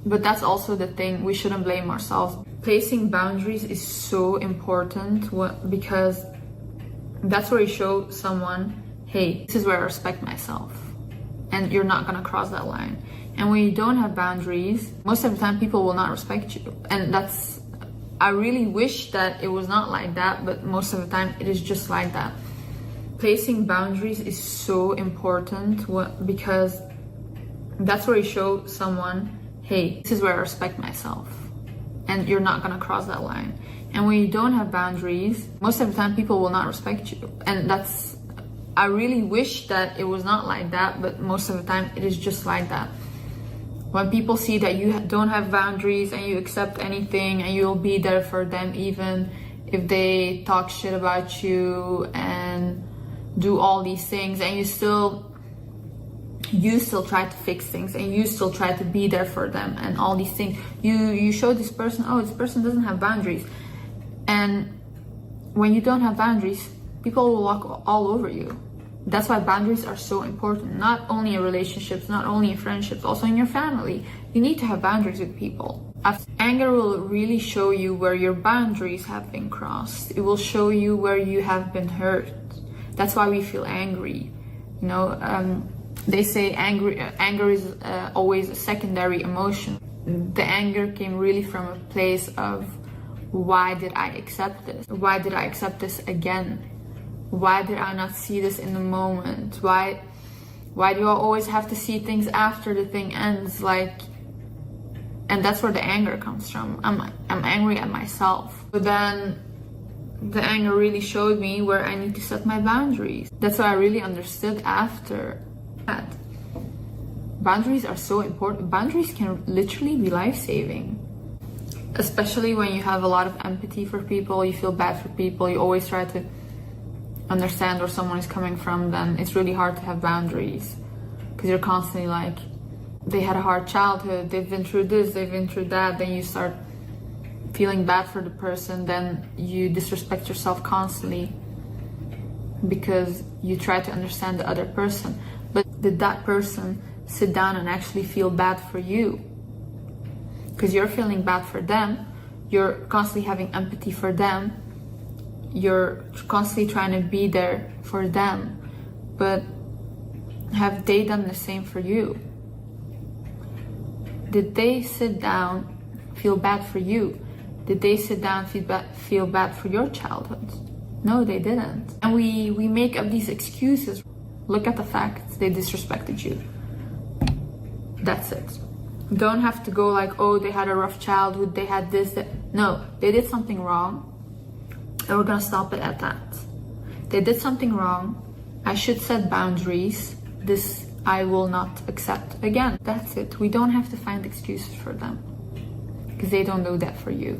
But that's also the thing, we shouldn't blame ourselves. Placing boundaries is so important because that's where you show someone, hey, this is where I respect myself, and you're not gonna cross that line. And when you don't have boundaries, most of the time people will not respect you. And I really wish that it was not like that, but most of the time it is just like that. Placing boundaries is so important because that's where you show someone, hey, this is where I respect myself, and you're not gonna cross that line. And when you don't have boundaries, most of the time people will not respect you. And I really wish that it was not like that, but most of the time it is just like that. When people see that you don't have boundaries and you accept anything and you'll be there for them even if they talk shit about you and do all these things, and you still try to fix things and you still try to be there for them and all these things, you show this person, oh, this person doesn't have boundaries. And when you don't have boundaries, people will walk all over you. That's why boundaries are so important, not only in relationships, not only in friendships, also in your family. You need to have boundaries with people. Anger will really show you where your boundaries have been crossed. It will show you where you have been hurt. That's why we feel angry. You know, they say anger is always a secondary emotion. The anger came really from a place of, why did I accept this? Why did I accept this again? Why did I not see this in the moment? Why do I always have to see things after the thing ends? And that's where the anger comes from. I'm angry at myself. But then the anger really showed me where I need to set my boundaries. That's what I really understood after that. Boundaries are so important. Boundaries can literally be life-saving. Especially when you have a lot of empathy for people, you feel bad for people, you always try to understand where someone is coming from, then it's really hard to have boundaries. Because you're constantly like, they had a hard childhood, they've been through this, they've been through that, then you start feeling bad for the person, then you disrespect yourself constantly because you try to understand the other person. But did that person sit down and actually feel bad for you? Because you're feeling bad for them, you're constantly having empathy for them, you're constantly trying to be there for them, but have they done the same for you? Did they sit down, feel bad for you? Did they sit down, feel bad for your childhood? No, they didn't. And we make up these excuses. Look at the facts, they disrespected you. That's it. Don't have to go like, oh, they had a rough childhood, they had this, that. No, they did something wrong, and we're gonna stop it at that. They did something wrong, I should set boundaries, this I will not accept again. That's it. We don't have to find excuses for them, because they don't do that for you.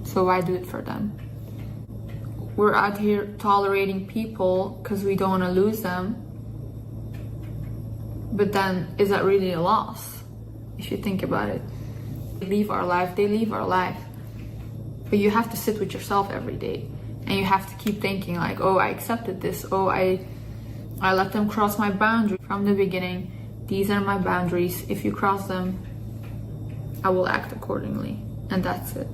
So why do it for them? We're out here tolerating people because we don't want to lose them. But then, is that really a loss? If you think about it. They leave our life, they leave our life. But you have to sit with yourself every day. And you have to keep thinking like, oh, I accepted this. Oh, I let them cross my boundary from the beginning. These are my boundaries. If you cross them, I will act accordingly. And that's it.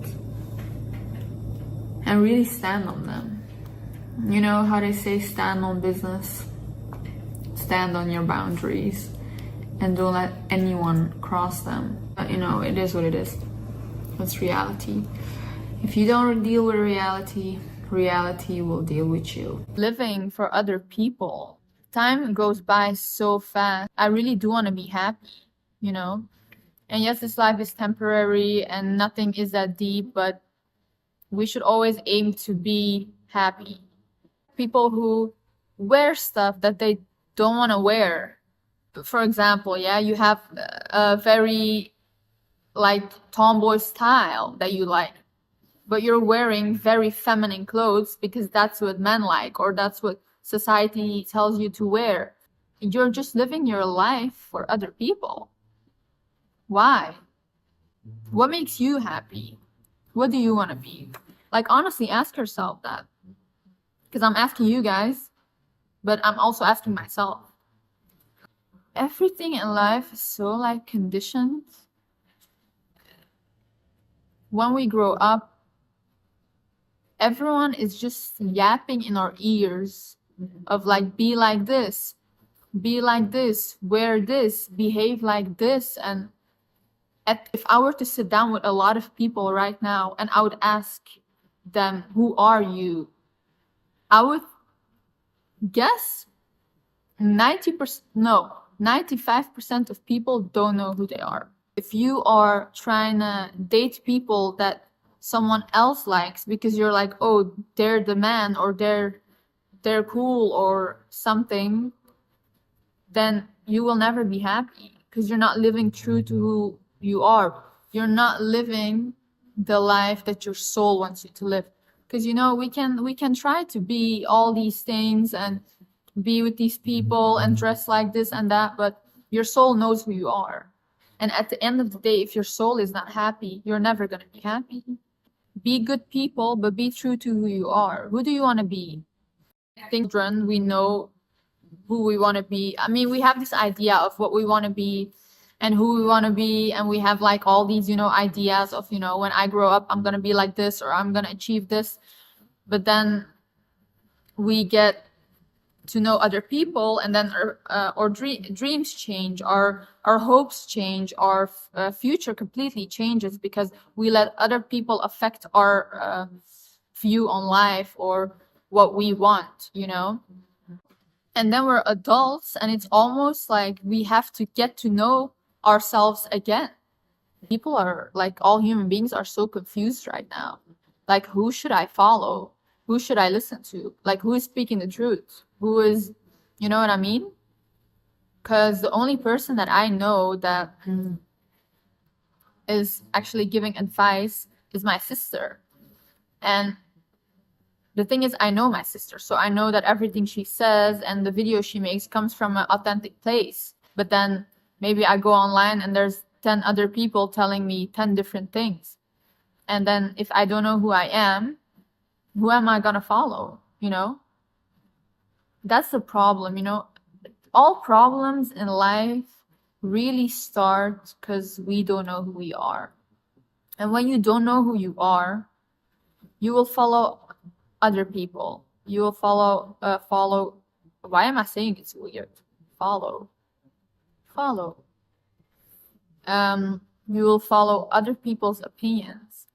And really stand on them. You know how they say stand on business? Stand on your boundaries. And don't let anyone cross them. But you know, it is what it is. It's reality. If you don't deal with reality, reality will deal with you. Living for other people. Time goes by so fast. I really do want to be happy, you know? And yes, this life is temporary and nothing is that deep, but we should always aim to be happy. People who wear stuff that they don't want to wear. For example, yeah, you have a very tomboy style that you like, but you're wearing very feminine clothes because that's what men like, or that's what society tells you to wear. You're just living your life for other people. Why? What makes you happy? What do you want to be? Like, honestly, ask yourself that. Because I'm asking you guys, but I'm also asking myself. Everything in life is so conditioned when we grow up, everyone is just yapping in our ears of like, be like this, wear this, behave like this. And if I were to sit down with a lot of people right now and I would ask them, who are you? I would guess 90%, no, 95% of people don't know who they are. If you are trying to date people that someone else likes because you're like, oh, they're the man, or they're cool or something, then you will never be happy, because you're not living true to who you are. You're not living the life that your soul wants you to live. Because, you know, we can try to be all these things and be with these people and dress like this and that, but your soul knows who you are. And at the end of the day, if your soul is not happy, you're never going to be happy. Be good people, but be true to who you are. Who do you want to be? I think children, we know who we want to be. I mean, we have this idea of what we want to be and who we want to be, and we have like all these, you know, ideas of, you know, when I grow up, I'm going to be like this, or I'm going to achieve this. But then we get to know other people, and then our dreams change, our hopes change, our future completely changes, because we let other people affect our view on life or what we want, you know. And then we're adults, and it's almost like we have to get to know ourselves again. People are like, all human beings are so confused right now. Like, who should I follow? Who should I listen to? Like, who is speaking the truth? Who is, you know what I mean? Because the only person that I know that is actually giving advice is my sister. And the thing is, I know my sister, so I know that everything she says and the video she makes comes from an authentic place. But then maybe I go online and there's 10 other people telling me 10 different things. And then if I don't know who I am, who am I gonna follow, you know? That's the problem, you know? All problems in life really start because we don't know who we are. And when you don't know who you are, you will follow other people. You will follow, why am I saying it's weird? Follow. You will follow other people's opinions.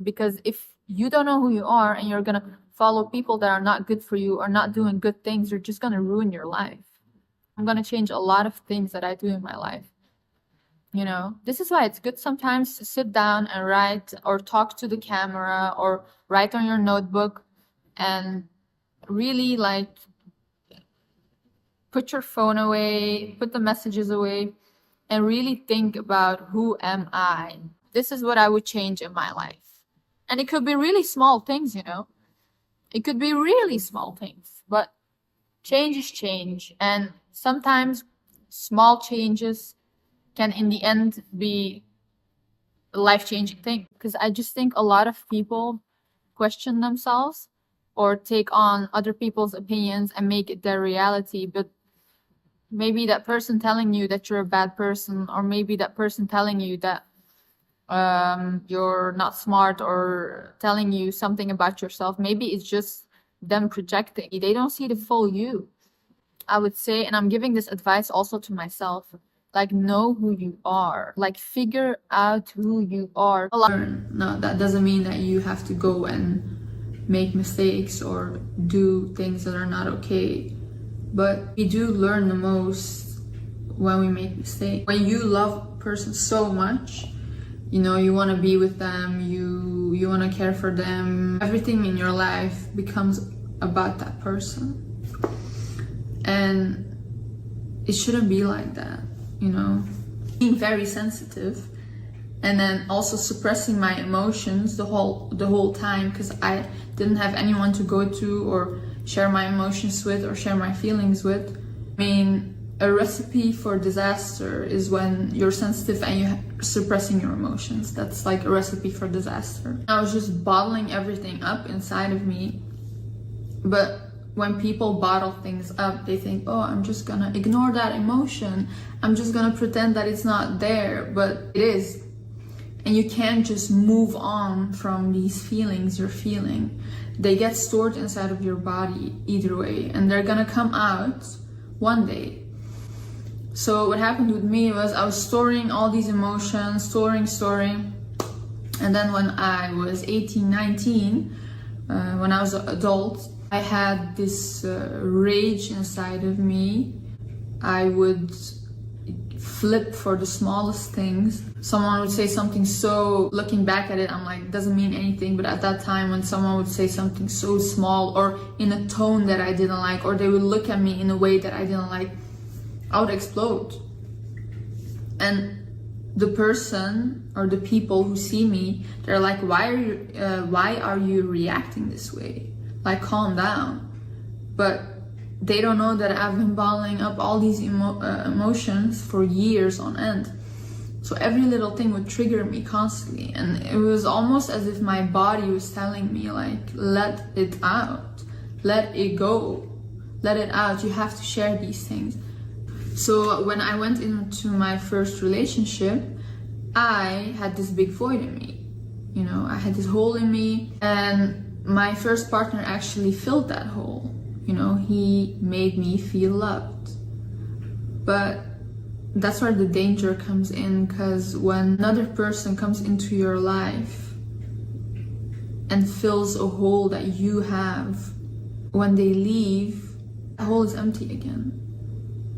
Because if you don't know who you are and you're gonna follow people that are not good for you or not doing good things, you're just gonna ruin your life. I'm gonna change a lot of things that I do in my life. You know, this is why it's good sometimes to sit down and write, or talk to the camera, or write on your notebook, and really like put your phone away, put the messages away, and really think about, who am I? This is what I would change in my life. And it could be really small things, you know. It could be really small things, but change is change. And sometimes small changes can in the end be a life-changing thing. Because I just think a lot of people question themselves or take on other people's opinions and make it their reality. But maybe that person telling you that you're a bad person, or maybe that person telling you that you're not smart, or telling you something about yourself, maybe it's just them projecting. They don't see the full you, I would say. And I'm giving this advice also to myself. Like, know who you are. Like, figure out who you are. No, that doesn't mean that you have to go and make mistakes or do things that are not okay. But we do learn the most when we make mistakes. When you love a person so much, you know, you want to be with them, you want to care for them. Everything in your life becomes about that person. And it shouldn't be like that, you know. Being very sensitive, and then also suppressing my emotions the whole time, because I didn't have anyone to go to or share my emotions with or share my feelings with. I mean, a recipe for disaster is when you're sensitive and you're suppressing your emotions. That's like a recipe for disaster. I was just bottling everything up inside of me. But when people bottle things up, they think, oh, I'm just gonna ignore that emotion. I'm just gonna pretend that it's not there, but it is. And you can't just move on from these feelings you're feeling. They get stored inside of your body either way, and they're gonna come out one day. So what happened with me was I was storing all these emotions, storing. And then when I was 18, 19, when I was an adult, I had this rage inside of me. I would flip for the smallest things. Someone would say something, so looking back at it, I'm like, it doesn't mean anything. But at that time, when someone would say something so small or in a tone that I didn't like, or they would look at me in a way that I didn't like, I would explode. And the person or the people who see me, they're like, why are you reacting this way? Like, calm down. But they don't know that I've been bottling up all these emotions for years on end. So every little thing would trigger me constantly, and it was almost as if my body was telling me, like, let it out, let it go, let it out. You have to share these things. So when I went into my first relationship, I had this big void in me. You know, I had this hole in me, and my first partner actually filled that hole. You know, he made me feel loved. But that's where the danger comes in, because when another person comes into your life and fills a hole that you have, when they leave, the hole is empty again,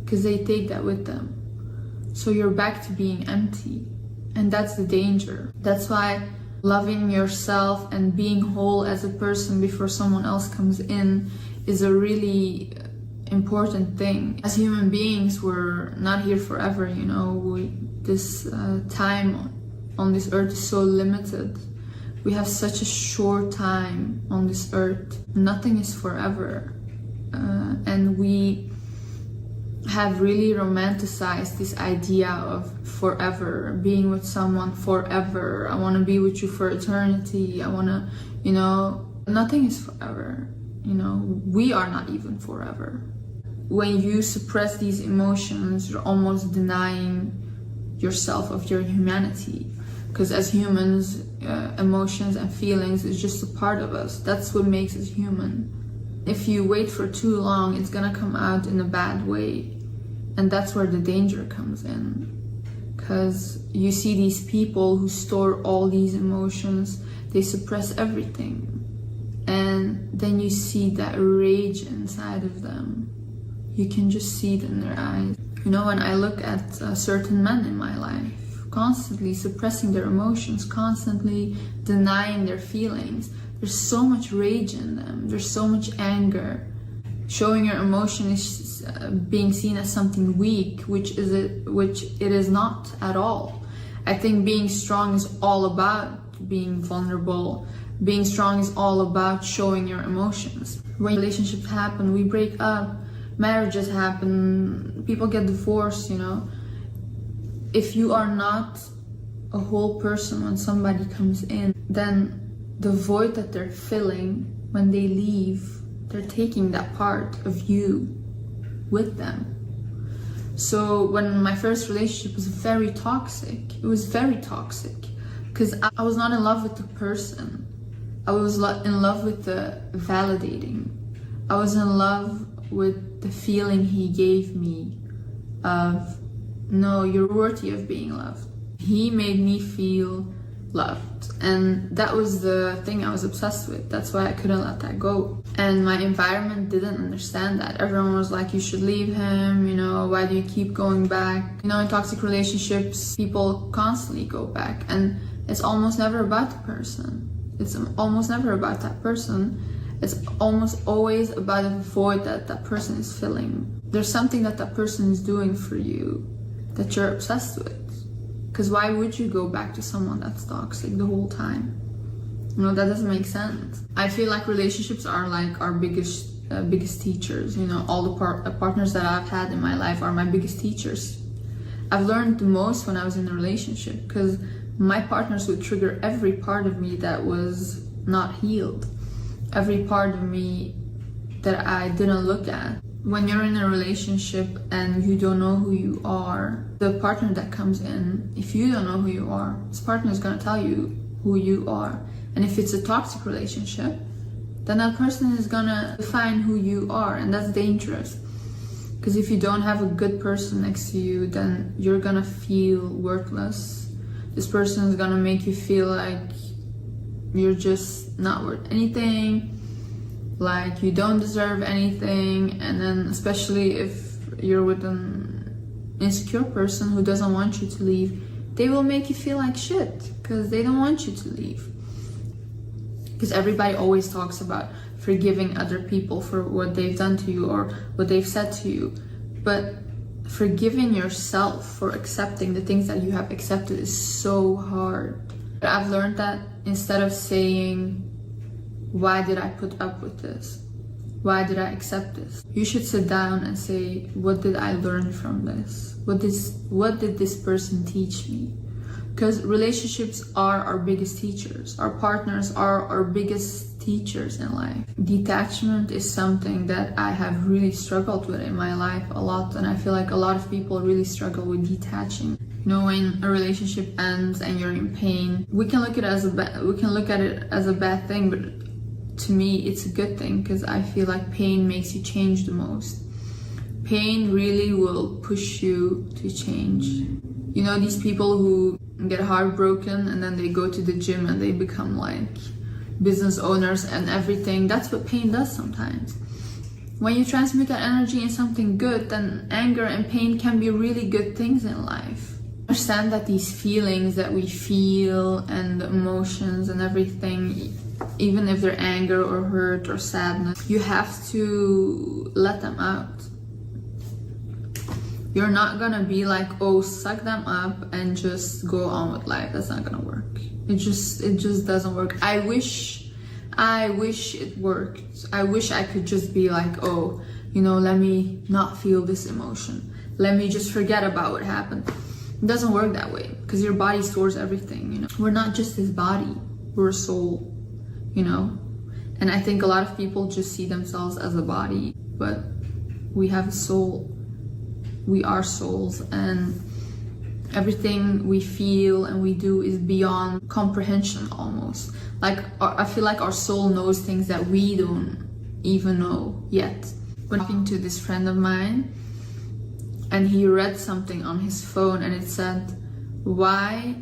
because they take that with them. So you're back to being empty, and that's the danger. That's why loving yourself and being whole as a person before someone else comes in is a really important thing. As human beings, we're not here forever, you know. This time on this earth is so limited. We have such a short time on this earth. Nothing is forever. And we have really romanticized this idea of forever, being with someone forever. I want to be with you for eternity. I want to, you know, nothing is forever. You know, we are not even forever. When you suppress these emotions, you're almost denying yourself of your humanity. Because as humans, emotions and feelings is just a part of us. That's what makes us human. If you wait for too long, it's gonna come out in a bad way. And that's where the danger comes in. Because you see these people who store all these emotions, they suppress everything. And then you see that rage inside of them. You can just see it in their eyes. You know, when I look at certain men in my life, constantly suppressing their emotions, constantly denying their feelings, there's so much rage in them, there's so much anger. Showing your emotion is being seen as something weak, which it is not at all. I think being strong is all about being vulnerable. Being strong is all about showing your emotions. When relationships happen, we break up, marriages happen, people get divorced, you know. If you are not a whole person when somebody comes in, then the void that they're filling when they leave, they're taking that part of you with them. So when my first relationship was very toxic, it was very toxic, because I was not in love with the person. I was in love with the validating. I was in love with the feeling he gave me of, no, you're worthy of being loved. He made me feel loved. And that was the thing I was obsessed with. That's why I couldn't let that go. And my environment didn't understand that. Everyone was like, you should leave him, you know, why do you keep going back? You know, in toxic relationships, people constantly go back, and it's almost never about the person. It's almost never about that person. It's almost always about a void that that person is filling. There's something that that person is doing for you that you're obsessed with. Because why would you go back to someone that's toxic the whole time? You know, that doesn't make sense. I feel like relationships are like our biggest teachers. You know, all the partners that I've had in my life are my biggest teachers. I've learned the most when I was in a relationship, because my partners would trigger every part of me that was not healed. Every part of me that I didn't look at. When you're in a relationship and you don't know who you are, the partner that comes in, if you don't know who you are, this partner is going to tell you who you are. And if it's a toxic relationship, then that person is going to define who you are, and that's dangerous. Because if you don't have a good person next to you, then you're going to feel worthless. This person is going to make you feel like you're just not worth anything, like you don't deserve anything. And then especially if you're with an insecure person who doesn't want you to leave, they will make you feel like shit because they don't want you to leave. Because everybody always talks about forgiving other people for what they've done to you or what they've said to you, but forgiving yourself for accepting the things that you have accepted is so hard. But I've learned that instead of saying, why did I put up with this? Why did I accept this? You should sit down and say, what did I learn from this? What did this person teach me? Because relationships are our biggest teachers. Our partners are our biggest teachers in life. Detachment is something that I have really struggled with in my life a lot, and I feel like a lot of people really struggle with detaching. When a relationship ends and you're in pain, we can look at it as a bad thing, but to me it's a good thing, because I feel like pain makes you change the most. Pain really will push you to change. You know, these people who get heartbroken and then they go to the gym and they become like business owners and everything. That's what pain does sometimes. When you transmute that energy in something good, then anger and pain can be really good things in life. Understand that these feelings that we feel and the emotions and everything, even if they're anger or hurt or sadness, you have to let them out. You're not gonna be like, oh, suck them up and just go on with life. That's not gonna work. It just doesn't work. I wish it worked. I wish I could just be like, oh, you know, let me not feel this emotion. Let me just forget about what happened. It doesn't work that way, because your body stores everything, you know. We're not just this body, we're a soul, you know. And I think a lot of people just see themselves as a body, but we have a soul. We are souls, and everything we feel and we do is beyond comprehension almost. Like, I feel like our soul knows things that we don't even know yet. When talking to this friend of mine, and he read something on his phone and it said, why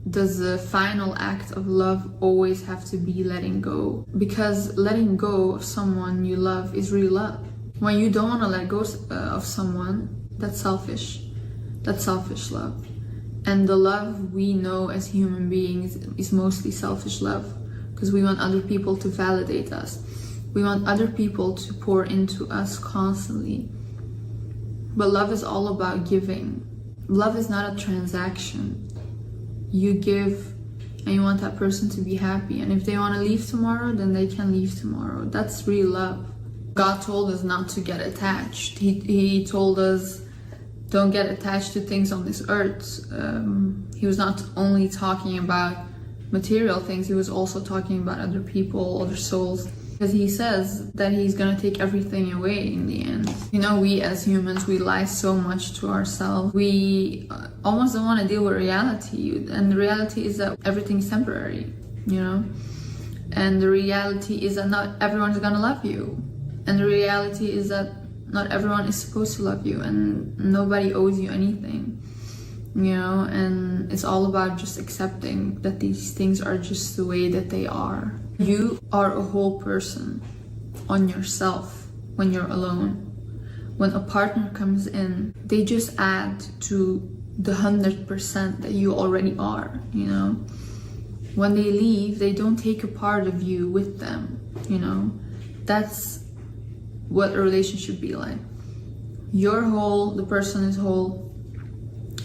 does the final act of love always have to be letting go? Because letting go of someone you love is real love. When you don't want to let go of someone, that's selfish. That's selfish love. And the love we know as human beings is mostly selfish love, because we want other people to validate us. We want other people to pour into us constantly. But love is all about giving. Love is not a transaction. You give and you want that person to be happy. And if they want to leave tomorrow, then they can leave tomorrow. That's real love. God told us not to get attached. He told us, don't get attached to things on this earth. He was not only talking about material things, he was also talking about other people, other souls. Because he says that he's gonna take everything away in the end. You know, we as humans, we lie so much to ourselves. We almost don't want to deal with reality. And the reality is that everything's temporary, you know? And the reality is that not everyone's gonna love you. And the reality is that not everyone is supposed to love you, and nobody owes you anything, you know. And it's all about just accepting that these things are just the way that they are. You are a whole person on yourself when you're alone. When a partner comes in, they just add to the 100% that you already are, you know. When they leave, they don't take a part of you with them, you know. That's what a relationship be like. You're whole, the person is whole,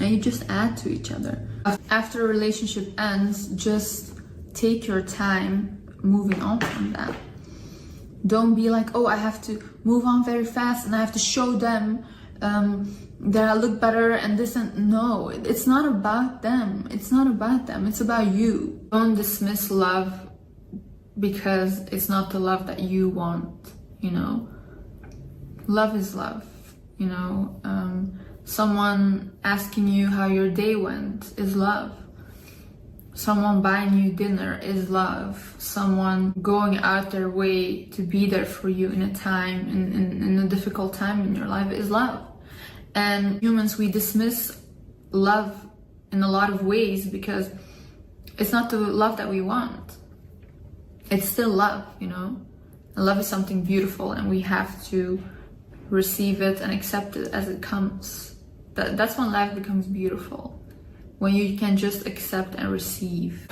and you just add to each other. After a relationship ends, just take your time moving on from that. Don't be like, oh, I have to move on very fast and I have to show them that I look better and this and no, it's not about them. It's not about them. It's about you. Don't dismiss love because it's not the love that you want, you know. love is love, you know. Someone asking you how your day went is love. Someone buying you dinner is love. Someone going out their way to be there for you in a time, in a difficult time in your life is love. And humans, we dismiss love in a lot of ways because it's not the love that we want. It's still love, you know. And love is something beautiful, and we have to receive it and accept it as it comes. That's when life becomes beautiful, when you can just accept and receive.